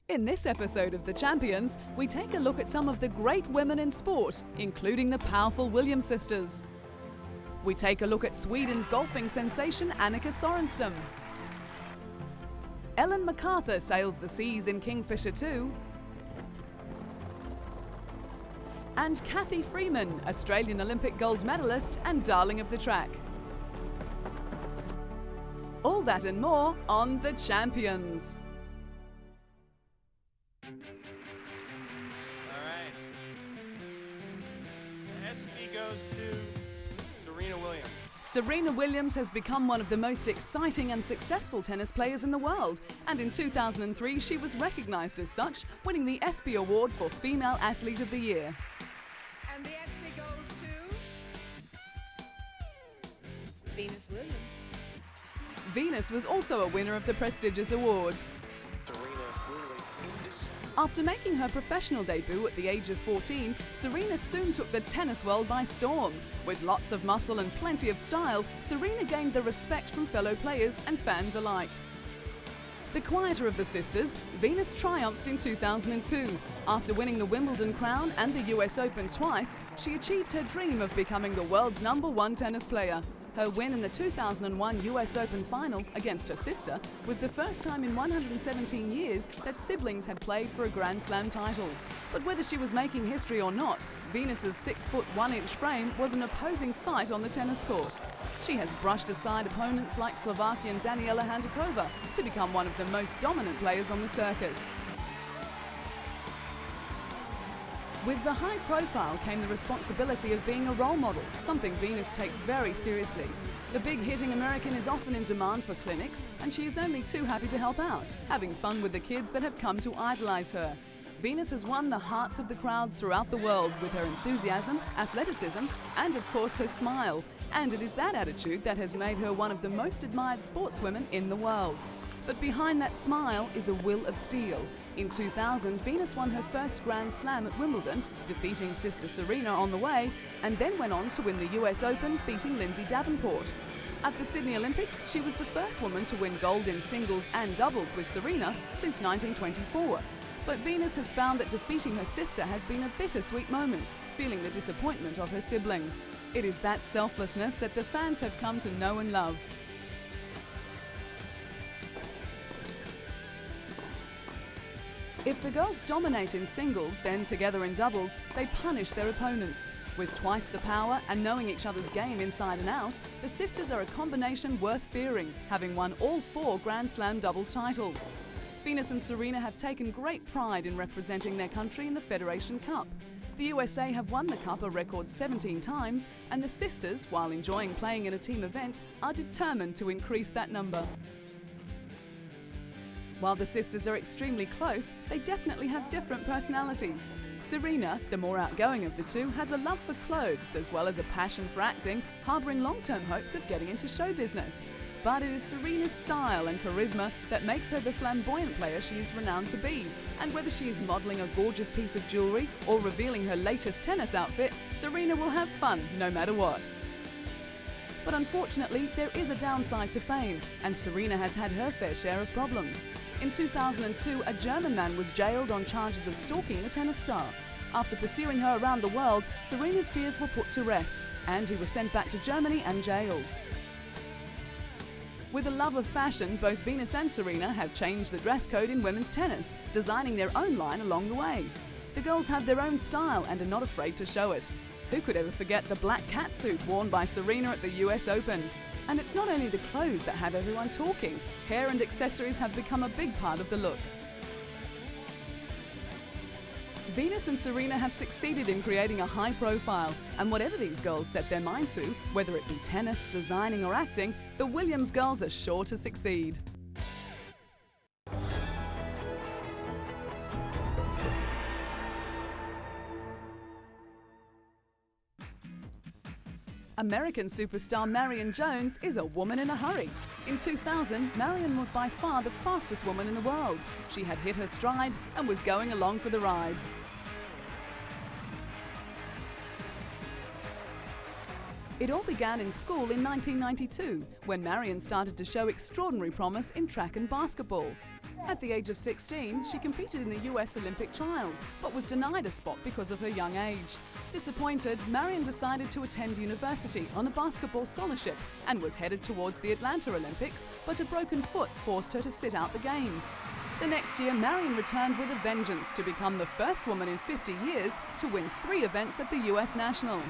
In this episode of The Champions, we take a look at some of the great women in sport, including the powerful Williams sisters. We take a look at Sweden's golfing sensation Annika Sorenstam. Ellen MacArthur sails the seas in Kingfisher 2. And Cathy Freeman, Australian Olympic gold medalist and darling of the track. All that and more on The Champions. All right. The SP goes to Serena Williams. Serena Williams has become one of the most exciting and successful tennis players in the world, and in 2003 she was recognized as such, winning the ESPY Award for Female Athlete of the Year. And the ESPY goes to Venus Williams. Venus was also a winner of the prestigious award. After making her professional debut at the age of 14, Serena soon took the tennis world by storm. With lots of muscle and plenty of style, Serena gained the respect from fellow players and fans alike. The quieter of the sisters, Venus triumphed in 2002. After winning the Wimbledon crown and the US Open twice, she achieved her dream of becoming the world's #1 tennis player. Her win in the 2001 US Open final against her sister was the first time in 117 years that siblings had played for a Grand Slam title. But whether she was making history or not, Venus's 6'1" frame was an opposing sight on the tennis court. She has brushed aside opponents like Slovakian Daniela Hantuchová to become one of the most dominant players on the circuit. With the high profile came the responsibility of being a role model, something Venus takes very seriously. The big-hitting American is often in demand for clinics, and she is only too happy to help out, having fun with the kids that have come to idolize her. Venus has won the hearts of the crowds throughout the world with her enthusiasm, athleticism, and of course her smile. And it is that attitude that has made her one of the most admired sportswomen in the world. But behind that smile is a will of steel. In 2000, Venus won her first Grand Slam at Wimbledon, defeating sister Serena on the way, and then went on to win the US Open, beating Lindsay Davenport. At the Sydney Olympics, she was the first woman to win gold in singles and doubles with Serena since 1924. But Venus has found that defeating her sister has been a bittersweet moment, feeling the disappointment of her sibling. It is that selflessness that the fans have come to know and love. If the girls dominate in singles, then together in doubles, they punish their opponents. With twice the power and knowing each other's game inside and out, the sisters are a combination worth fearing, having won all 4 Grand Slam doubles titles. Venus and Serena have taken great pride in representing their country in the Federation Cup. The USA have won the Cup a record 17 times, and the sisters, while enjoying playing in a team event, are determined to increase that number. While the sisters are extremely close, they definitely have different personalities. Serena, the more outgoing of the two, has a love for clothes as well as a passion for acting, harbouring long-term hopes of getting into show business. But it is Serena's style and charisma that makes her the flamboyant player she is renowned to be. And whether she is modelling a gorgeous piece of jewellery or revealing her latest tennis outfit, Serena will have fun no matter what. But unfortunately, there is a downside to fame, and Serena has had her fair share of problems. In 2002, a German man was jailed on charges of stalking the tennis star. After pursuing her around the world, Serena's fears were put to rest, and he was sent back to Germany and jailed. With a love of fashion, both Venus and Serena have changed the dress code in women's tennis, designing their own line along the way. The girls have their own style and are not afraid to show it. Who could ever forget the black catsuit worn by Serena at the US Open? And it's not only the clothes that have everyone talking. Hair and accessories have become a big part of the look. Venus and Serena have succeeded in creating a high profile, and whatever these girls set their mind to, whether it be tennis, designing or acting, the Williams girls are sure to succeed. American superstar Marion Jones is a woman in a hurry. In 2000, Marion was by far the fastest woman in the world. She had hit her stride and was going along for the ride. It all began in school in 1992, when Marion started to show extraordinary promise in track and basketball. At the age of 16, she competed in the US Olympic trials, but was denied a spot because of her young age. Disappointed, Marion decided to attend university on a basketball scholarship and was headed towards the Atlanta Olympics, but a broken foot forced her to sit out the games. The next year, Marion returned with a vengeance to become the first woman in 50 years to win 3 events at the US Nationals.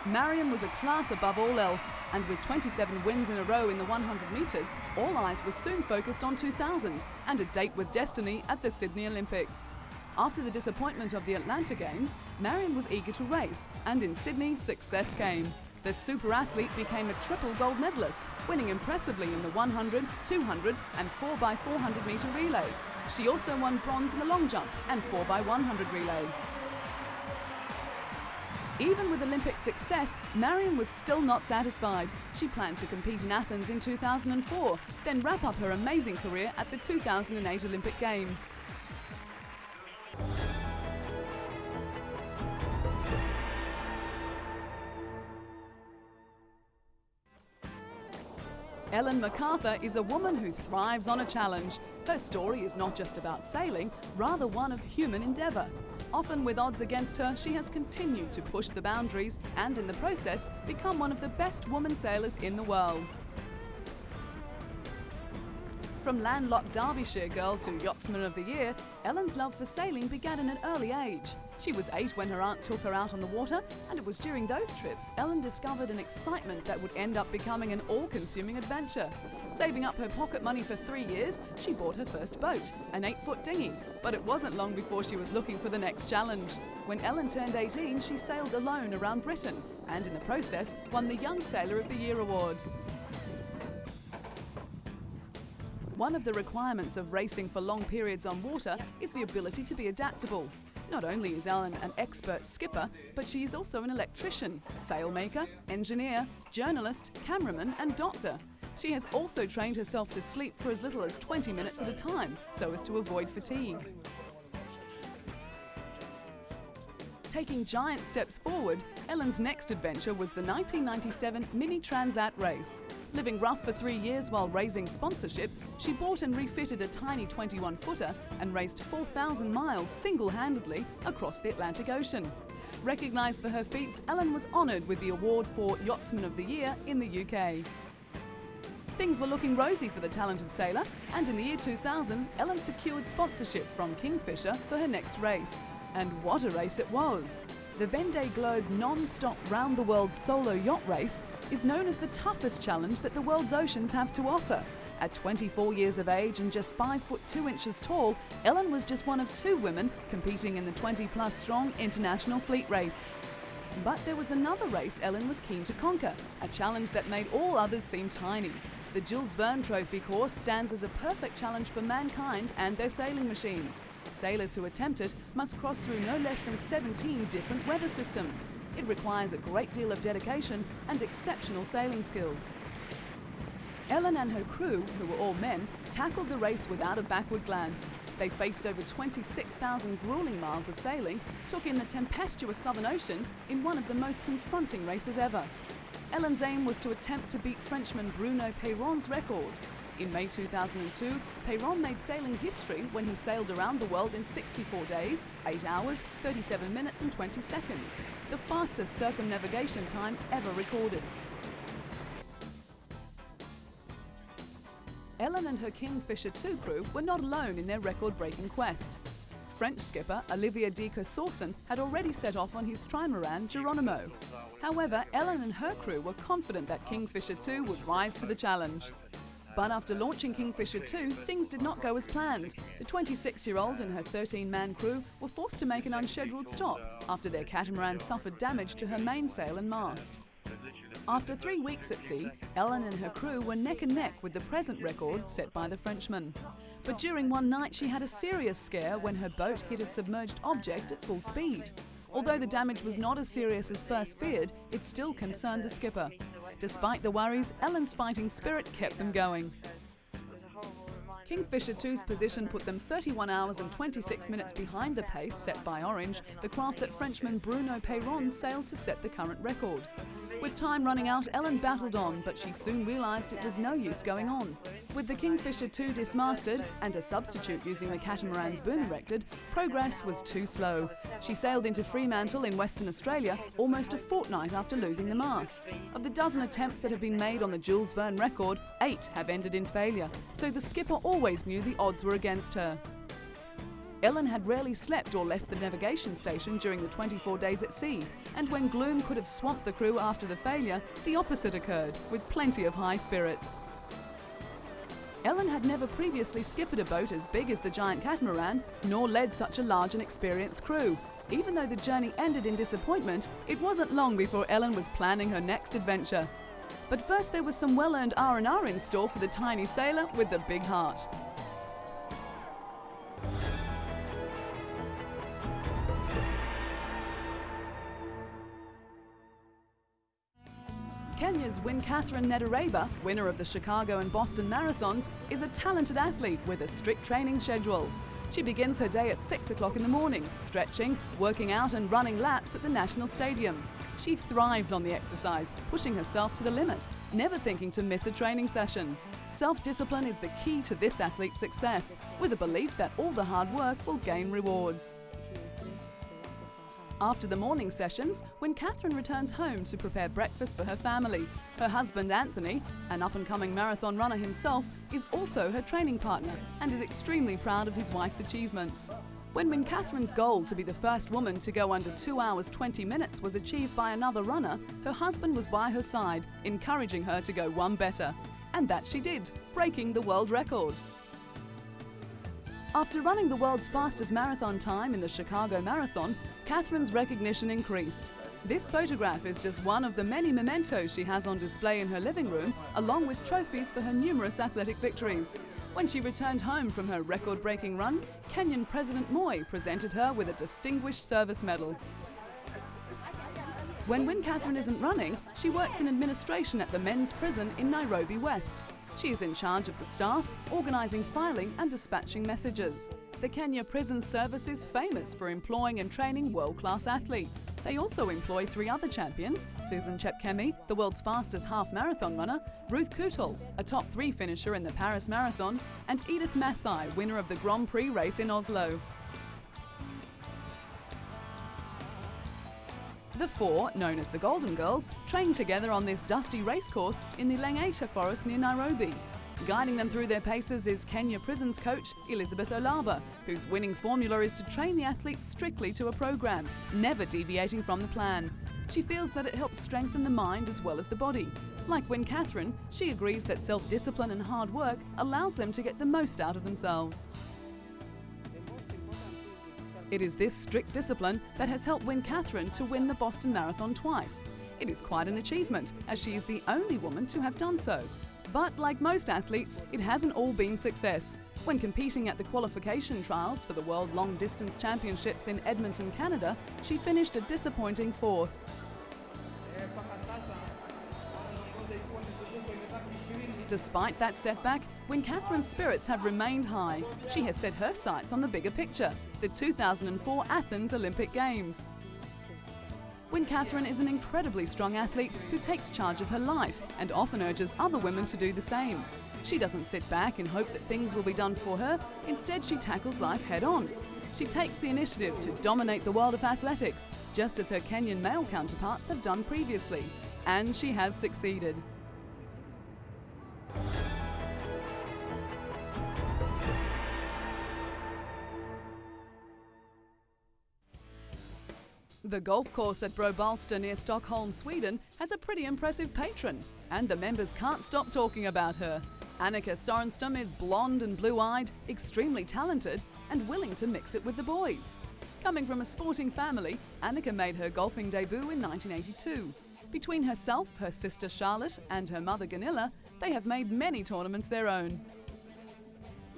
Marion was a class above all else, and with 27 wins in a row in the 100 metres, all eyes were soon focused on 2000 and a date with destiny at the Sydney Olympics. After the disappointment of the Atlanta Games, Marion was eager to race, and in Sydney, success came. The super athlete became a triple gold medalist, winning impressively in the 100, 200 and 4x400 metre relay. She also won bronze in the long jump and 4x100 relay. Even with Olympic success, Marion was still not satisfied. She planned to compete in Athens in 2004, then wrap up her amazing career at the 2008 Olympic Games. Ellen MacArthur is a woman who thrives on a challenge. Her story is not just about sailing, rather one of human endeavour. Often with odds against her, she has continued to push the boundaries and in the process become one of the best women sailors in the world. From landlocked Derbyshire girl to Yachtsman of the Year, Ellen's love for sailing began at an early age. She was 8 when her aunt took her out on the water, and it was during those trips Ellen discovered an excitement that would end up becoming an all-consuming adventure. Saving up her pocket money for 3 years, she bought her first boat, an 8-foot dinghy, but it wasn't long before she was looking for the next challenge. When Ellen turned 18, she sailed alone around Britain, and in the process won the Young Sailor of the Year award. One of the requirements of racing for long periods on water is the ability to be adaptable. Not only is Ellen an expert skipper, but she is also an electrician, sailmaker, engineer, journalist, cameraman and doctor. She has also trained herself to sleep for as little as 20 minutes at a time, so as to avoid fatigue. Taking giant steps forward, Ellen's next adventure was the 1997 Mini Transat race. Living rough for 3 years while raising sponsorship, she bought and refitted a tiny 21-footer and raced 4,000 miles single-handedly across the Atlantic Ocean. Recognised for her feats, Ellen was honoured with the award for Yachtsman of the Year in the UK. Things were looking rosy for the talented sailor, and in the year 2000, Ellen secured sponsorship from Kingfisher for her next race. And what a race it was! The Vendée Globe non-stop round-the-world solo yacht race is known as the toughest challenge that the world's oceans have to offer. At 24 years of age and just 5 foot 2 inches tall, Ellen was just one of 2 women competing in the 20-plus strong international fleet race. But there was another race Ellen was keen to conquer, a challenge that made all others seem tiny. The Jules Verne Trophy course stands as a perfect challenge for mankind and their sailing machines. Sailors who attempt it must cross through no less than 17 different weather systems. It requires a great deal of dedication and exceptional sailing skills. Ellen and her crew, who were all men, tackled the race without a backward glance. They faced over 26,000 grueling miles of sailing, took in the tempestuous Southern Ocean in one of the most confronting races ever. Ellen's aim was to attempt to beat Frenchman Bruno Peyron's record. In May 2002, Peyron made sailing history when he sailed around the world in 64 days, 8 hours, 37 minutes and 20 seconds, the fastest circumnavigation time ever recorded. Ellen and her Kingfisher 2 crew were not alone in their record-breaking quest. French skipper Olivier de Kersorsen had already set off on his trimaran Geronimo. However, Ellen and her crew were confident that Kingfisher 2 would rise to the challenge. But after launching Kingfisher 2, things did not go as planned. The 26-year-old and her 13-man crew were forced to make an unscheduled stop after their catamaran suffered damage to her mainsail and mast. After 3 weeks at sea, Ellen and her crew were neck and neck with the present record set by the Frenchman. But during one night she had a serious scare when her boat hit a submerged object at full speed. Although the damage was not as serious as first feared, it still concerned the skipper. Despite the worries, Ellen's fighting spirit kept them going. It was a horrible reminder Kingfisher 2's position put them 31 hours and 26 minutes behind the pace set by Orange, the craft that Frenchman Bruno Peyron sailed to set the current record. With time running out, Ellen battled on, but she soon realised it was no use going on. With the Kingfisher 2 dismasted and a substitute using the catamaran's boom erected, progress was too slow. She sailed into Fremantle in Western Australia almost a fortnight after losing the mast. Of the dozen attempts that have been made on the Jules Verne record, 8 have ended in failure, so the skipper always knew the odds were against her. Ellen had rarely slept or left the navigation station during the 24 days at sea, and when gloom could have swamped the crew after the failure, the opposite occurred, with plenty of high spirits. Ellen had never previously skippered a boat as big as the giant catamaran, nor led such a large and experienced crew. Even though the journey ended in disappointment, it wasn't long before Ellen was planning her next adventure. But first there was some well-earned R&R in store for the tiny sailor with the big heart. Kenya's Catherine Nedareba, winner of the Chicago and Boston marathons, is a talented athlete with a strict training schedule. She begins her day at 6 o'clock in the morning, stretching, working out and running laps at the National Stadium. She thrives on the exercise, pushing herself to the limit, never thinking to miss a training session. Self-discipline is the key to this athlete's success, with a belief that all the hard work will gain rewards. After the morning sessions, Catherine returns home to prepare breakfast for her family. Her husband Anthony, an up-and-coming marathon runner himself, is also her training partner and is extremely proud of his wife's achievements. When Catherine's goal to be the first woman to go under 2 hours 20 minutes was achieved by another runner, her husband was by her side, encouraging her to go one better. And that she did, breaking the world record. After running the world's fastest marathon time in the Chicago Marathon, Catherine's recognition increased. This photograph is just one of the many mementos she has on display in her living room, along with trophies for her numerous athletic victories. When she returned home from her record-breaking run, Kenyan President Moi presented her with a Distinguished Service Medal. When Catherine isn't running, she works in administration at the men's prison in Nairobi West. She is in charge of the staff, organising filing and dispatching messages. The Kenya Prison Service is famous for employing and training world-class athletes. They also employ 3 other champions: Susan Chepkemei, the world's fastest half-marathon runner, Ruth Kootal, a top 3 finisher in the Paris Marathon, and Edith Masai, winner of the Grand Prix race in Oslo. The 4, known as the Golden Girls, train together on this dusty racecourse in the Langata forest near Nairobi. Guiding them through their paces is Kenya Prisons coach Elizabeth Olaba, whose winning formula is to train the athletes strictly to a program, never deviating from the plan. She feels that it helps strengthen the mind as well as the body. Like Catherine, she agrees that self-discipline and hard work allows them to get the most out of themselves. It is this strict discipline that has helped Catherine to win the Boston Marathon twice. It is quite an achievement, as she is the only woman to have done so. But like most athletes, it hasn't all been success. When competing at the qualification trials for the World Long Distance Championships in Edmonton, Canada, she finished a disappointing 4th. Despite that setback, Catherine's spirits have remained high. She has set her sights on the bigger picture, the 2004 Athens Olympic Games. Catherine is an incredibly strong athlete who takes charge of her life and often urges other women to do the same. She doesn't sit back and hope that things will be done for her. Instead, she tackles life head-on. She takes the initiative to dominate the world of athletics, just as her Kenyan male counterparts have done previously. And she has succeeded. The golf course at Brobalsta near Stockholm, Sweden has a pretty impressive patron, and the members can't stop talking about her. Annika Sorenstam is blonde and blue-eyed, extremely talented, and willing to mix it with the boys. Coming from a sporting family, Annika made her golfing debut in 1982. Between herself, her sister Charlotte, and her mother Gunilla, they have made many tournaments their own.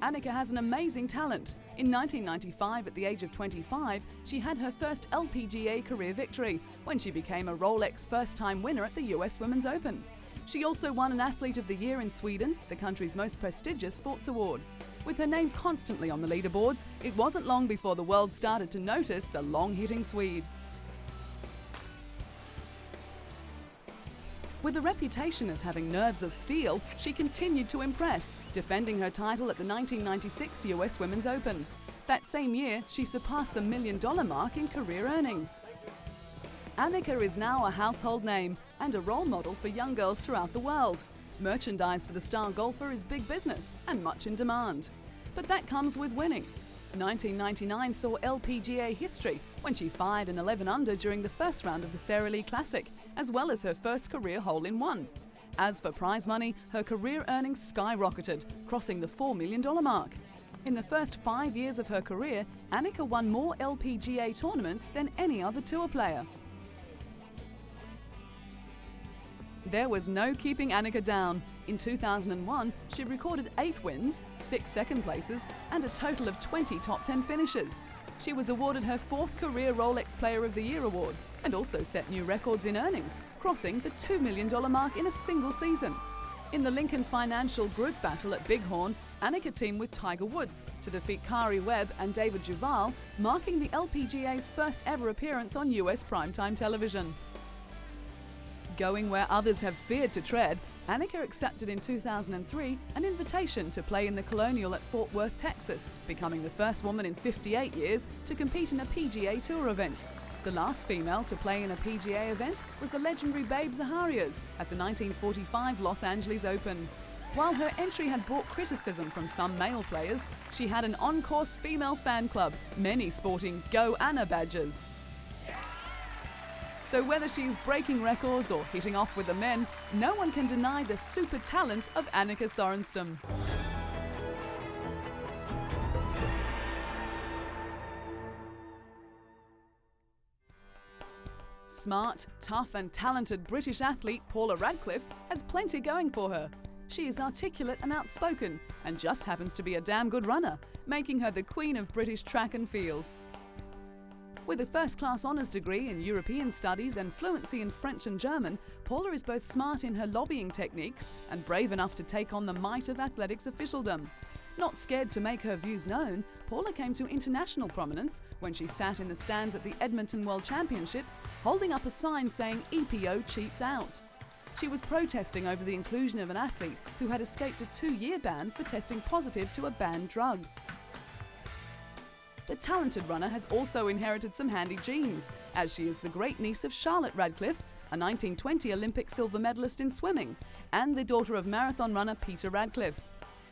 Annika has an amazing talent. In 1995, at the age of 25, she had her first LPGA career victory when she became a Rolex first-time winner at the US Women's Open. She also won an Athlete of the Year in Sweden, the country's most prestigious sports award. With her name constantly on the leaderboards, it wasn't long before the world started to notice the long-hitting Swede. With a reputation as having nerves of steel, she continued to impress, defending her title at the 1996 US Women's Open. That same year, she surpassed the $1 million mark in career earnings. Annika is now a household name and a role model for young girls throughout the world. Merchandise for the star golfer is big business and much in demand. But that comes with winning. 1999 saw LPGA history when she fired an 11 under during the first round of the Sara Lee Classic, as well as her first career hole-in-one. As for prize money, her career earnings skyrocketed, crossing the $4 million mark. In the first 5 years of her career, Annika won more LPGA tournaments than any other tour player. There was no keeping Annika down. In 2001, she recorded 8 wins, 6 second places, and a total of 20 top 10 finishes. She was awarded her 4th career Rolex Player of the Year award and also set new records in earnings, crossing the $2 million mark in a single season. In the Lincoln Financial Group battle at Bighorn, Annika teamed with Tiger Woods to defeat Kari Webb and David Duval, marking the LPGA's first ever appearance on US primetime television. Going where others have feared to tread, Annika accepted in 2003 an invitation to play in the Colonial at Fort Worth, Texas, becoming the first woman in 58 years to compete in a PGA Tour event. The last female to play in a PGA event was the legendary Babe Zaharias at the 1945 Los Angeles Open. While her entry had brought criticism from some male players, she had an on-course female fan club, many sporting Go Anna badges. So whether she's breaking records or hitting off with the men, no one can deny the super talent of Annika Sorenstam. Smart, tough and talented British athlete Paula Radcliffe has plenty going for her. She is articulate and outspoken and just happens to be a damn good runner, making her the queen of British track and field. With a first-class honours degree in European studies and fluency in French and German, Paula is both smart in her lobbying techniques and brave enough to take on the might of athletics officialdom. Not scared to make her views known, Paula came to international prominence when she sat in the stands at the Edmonton World Championships, holding up a sign saying EPO cheats out. She was protesting over the inclusion of an athlete who had escaped a 2-year ban for testing positive to a banned drug. The talented runner has also inherited some handy genes, as she is the great niece of Charlotte Radcliffe, a 1920 Olympic silver medalist in swimming, and the daughter of marathon runner Peter Radcliffe.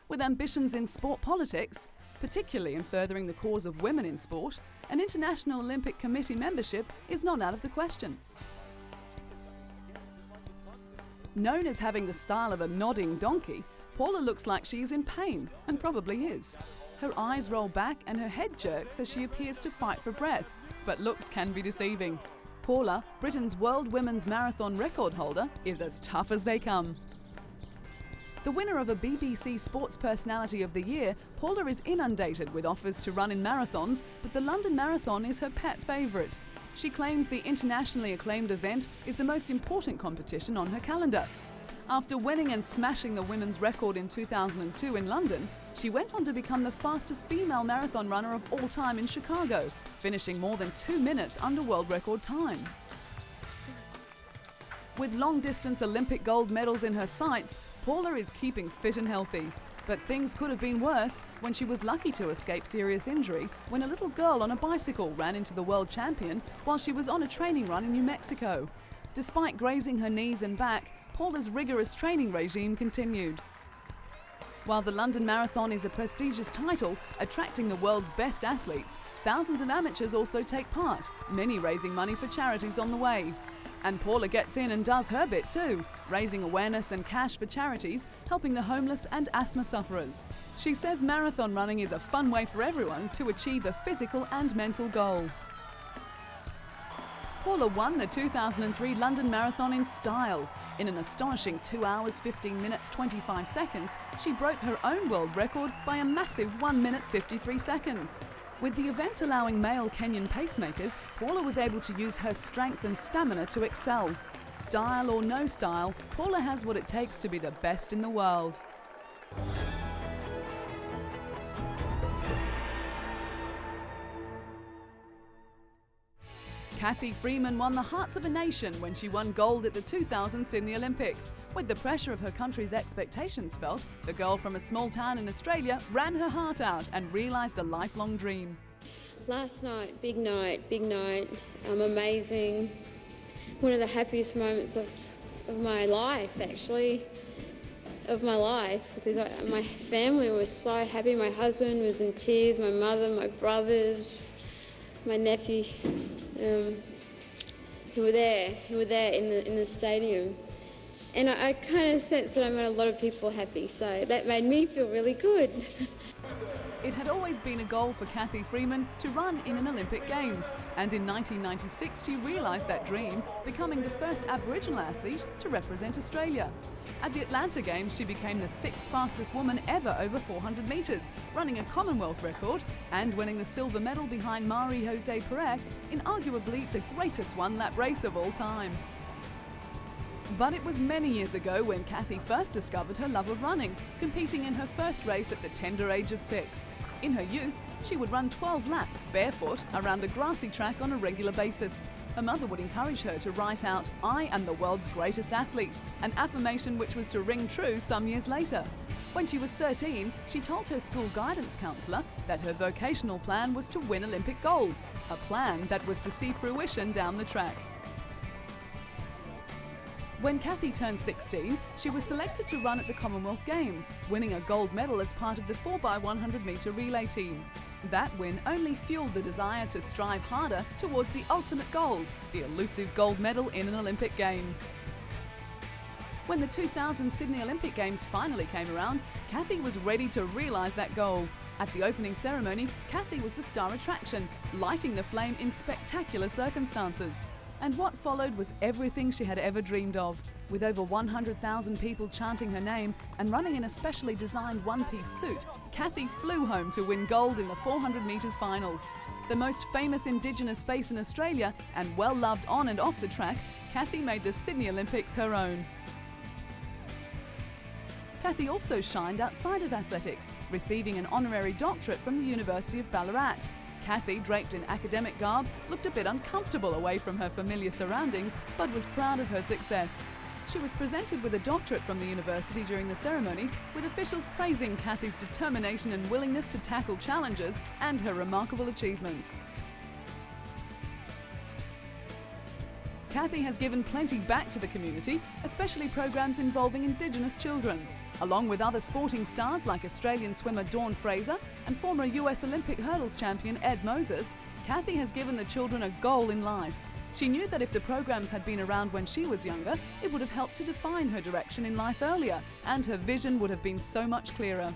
With ambitions in sport politics, particularly in furthering the cause of women in sport, an International Olympic Committee membership is not out of the question. Known as having the style of a nodding donkey, Paula looks like she is in pain, and probably is. Her eyes roll back and her head jerks as she appears to fight for breath, but looks can be deceiving. Paula, Britain's World Women's Marathon record holder, is as tough as they come. The winner of a BBC Sports Personality of the Year, Paula is inundated with offers to run in marathons, but the London Marathon is her pet favourite. She claims the internationally acclaimed event is the most important competition on her calendar. After winning and smashing the women's record in 2002 in London, she went on to become the fastest female marathon runner of all time in Chicago, finishing more than 2 minutes under world record time. With long-distance Olympic gold medals in her sights, Paula is keeping fit and healthy. But things could have been worse when she was lucky to escape serious injury when a little girl on a bicycle ran into the world champion while she was on a training run in New Mexico. Despite grazing her knees and back, Paula's rigorous training regime continued. While the London Marathon is a prestigious title, attracting the world's best athletes, thousands of amateurs also take part, many raising money for charities on the way. And Paula gets in and does her bit too, raising awareness and cash for charities, helping the homeless and asthma sufferers. She says marathon running is a fun way for everyone to achieve a physical and mental goal. Paula won the 2003 London Marathon in style. In an astonishing 2 hours, 15 minutes, 25 seconds, she broke her own world record by a massive 1 minute 53 seconds. With the event allowing male Kenyan pacemakers, Paula was able to use her strength and stamina to excel. Style or no style, Paula has what it takes to be the best in the world. Cathy Freeman won the hearts of a nation when she won gold at the 2000 Sydney Olympics. With the pressure of her country's expectations felt, the girl from a small town in Australia ran her heart out and realised a lifelong dream. Last night, big night, amazing. One of the happiest moments of my life, actually, because my family was so happy. My husband was in tears, my mother, my brothers, my nephew, who were there in the stadium. And I kind of sensed that I made a lot of people happy, so that made me feel really good. It had always been a goal for Cathy Freeman to run in an Olympic Games, and in 1996 she realised that dream, becoming the first Aboriginal athlete to represent Australia. At the Atlanta Games she became the 6th fastest woman ever over 400 metres, running a Commonwealth record and winning the silver medal behind Marie-José Pérez in arguably the greatest one-lap race of all time. But it was many years ago when Cathy first discovered her love of running, competing in her first race at the tender age of 6. In her youth, she would run 12 laps barefoot around a grassy track on a regular basis. Her mother would encourage her to write out, "I am the world's greatest athlete," an affirmation which was to ring true some years later. When she was 13, she told her school guidance counsellor that her vocational plan was to win Olympic gold, a plan that was to see fruition down the track. When Cathy turned 16, she was selected to run at the Commonwealth Games, winning a gold medal as part of the 4x100 metre relay team. That win only fueled the desire to strive harder towards the ultimate goal, the elusive gold medal in an Olympic Games. When the 2000 Sydney Olympic Games finally came around, Cathy was ready to realise that goal. At the opening ceremony, Cathy was the star attraction, lighting the flame in spectacular circumstances. And what followed was everything she had ever dreamed of. With over 100,000 people chanting her name and running in a specially designed one-piece suit, Cathy flew home to win gold in the 400 metres final. The most famous Indigenous face in Australia and well-loved on and off the track, Cathy made the Sydney Olympics her own. Cathy also shined outside of athletics, receiving an honorary doctorate from the University of Ballarat. Cathy, draped in academic garb, looked a bit uncomfortable away from her familiar surroundings, but was proud of her success. She was presented with a doctorate from the university during the ceremony, with officials praising Cathy's determination and willingness to tackle challenges and her remarkable achievements. Cathy has given plenty back to the community, especially programs involving Indigenous children. Along with other sporting stars like Australian swimmer Dawn Fraser and former US Olympic hurdles champion Ed Moses, Cathy has given the children a goal in life. She knew that if the programs had been around when she was younger, it would have helped to define her direction in life earlier, and her vision would have been so much clearer.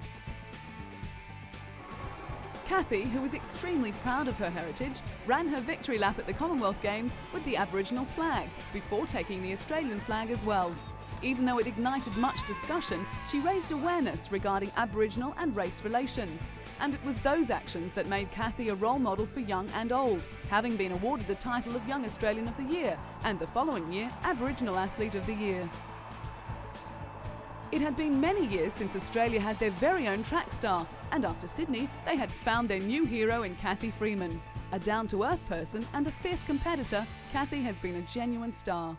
Cathy, who was extremely proud of her heritage, ran her victory lap at the Commonwealth Games with the Aboriginal flag, before taking the Australian flag as well. Even though it ignited much discussion, she raised awareness regarding Aboriginal and race relations. And it was those actions that made Cathy a role model for young and old, having been awarded the title of Young Australian of the Year, and the following year, Aboriginal Athlete of the Year. It had been many years since Australia had their very own track star, and after Sydney, they had found their new hero in Cathy Freeman. A down-to-earth person and a fierce competitor, Cathy has been a genuine star.